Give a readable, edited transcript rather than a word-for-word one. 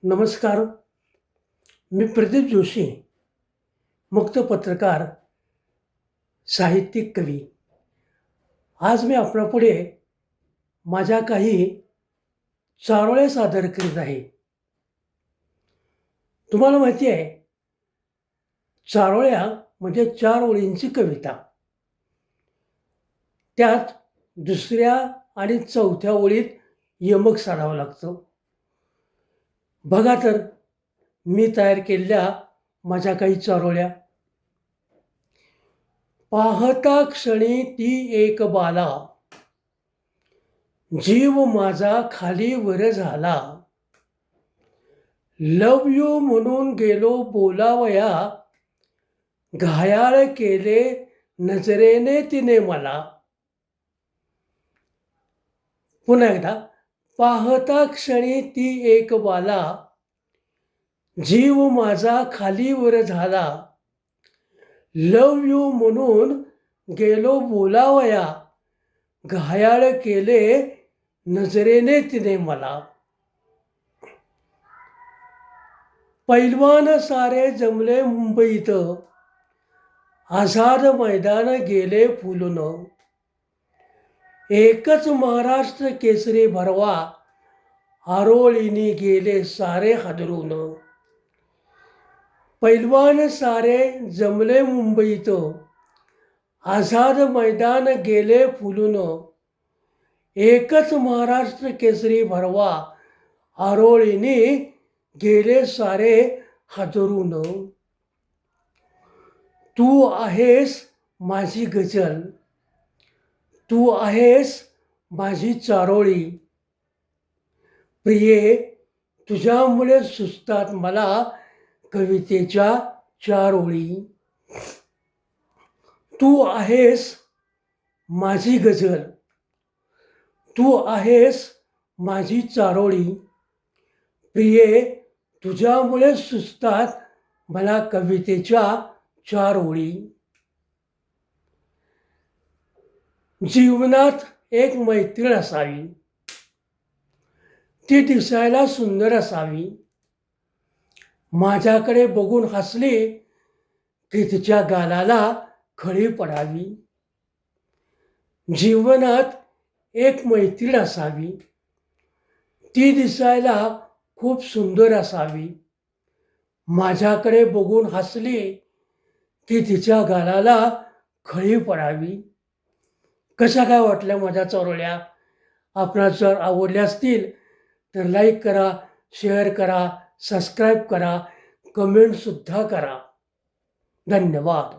नमस्कार. मी प्रदीप जोशी, मुक्त पत्रकार, साहित्यिक कवी. आज मी आपणापुढे माझ्या काही चारोळ्या सादर करीत आहे. तुम्हाला माहिती आहे, चारोळ्या म्हणजे 4 ओळींची कविता. त्यात दुसऱ्या आणि चौथ्या ओळीत यमक साधावं लागतं. बघा तर, मी तयार केलेल्या माझ्या काही चारोळ्या. पाहता क्षणी ती एक बाला, जीव माझा खाली वर झाला. लव यू म्हणून गेलो बोलावया, घायाळ केले नजरेने तिने मला. पुन्हा एकदा. पाहता क्षणी ती एक बाला, जीव माझा खाली वर झाला. लव यू म्हणून गेलो बोलावया, घायाळ केले नजरेने तिने मला. पैलवान सारे जमले मुंबईत, आझाद मैदान गेले फुलून. एकच महाराष्ट्र केसरी भरवा, आरोळीनी गेले सारे हादरून. पैलवान सारे जमले मुंबईत, आझाद मैदान गेले फुलून. एकच महाराष्ट्र केसरी भरवा, आरोळीनी गेले सारे हादरून. तू आहेस माझी गझल, तू आहेस माझी चारोळी. प्रिये, तुझ्यामुळे सुचतात मला कवितेच्या 4 ओळी. तू आहेस माझी गझल, तू आहेस माझी चारोळी. प्रिये, तुझ्यामुळे सुचतात मला कवितेच्या 4 ओळी. जीवनात एक मैत्रीण असावी, ती दिसायला सुंदर असावी. माझ्याकडे बघून हसली की तिच्या गालाला खळी पडावी. जीवनात एक मैत्रीण असावी, ती दिसायला खूप सुंदर असावी. माझ्याकडे बघून हसली की तिच्या गालाला खळी पडावी. कशा काय वाटल्या माझ्या चारोळ्या? आपणास जर आवडल्या असतील तर लाईक करा, शेअर करा, सबस्क्राईब करा, कमेंटसुद्धा करा. धन्यवाद.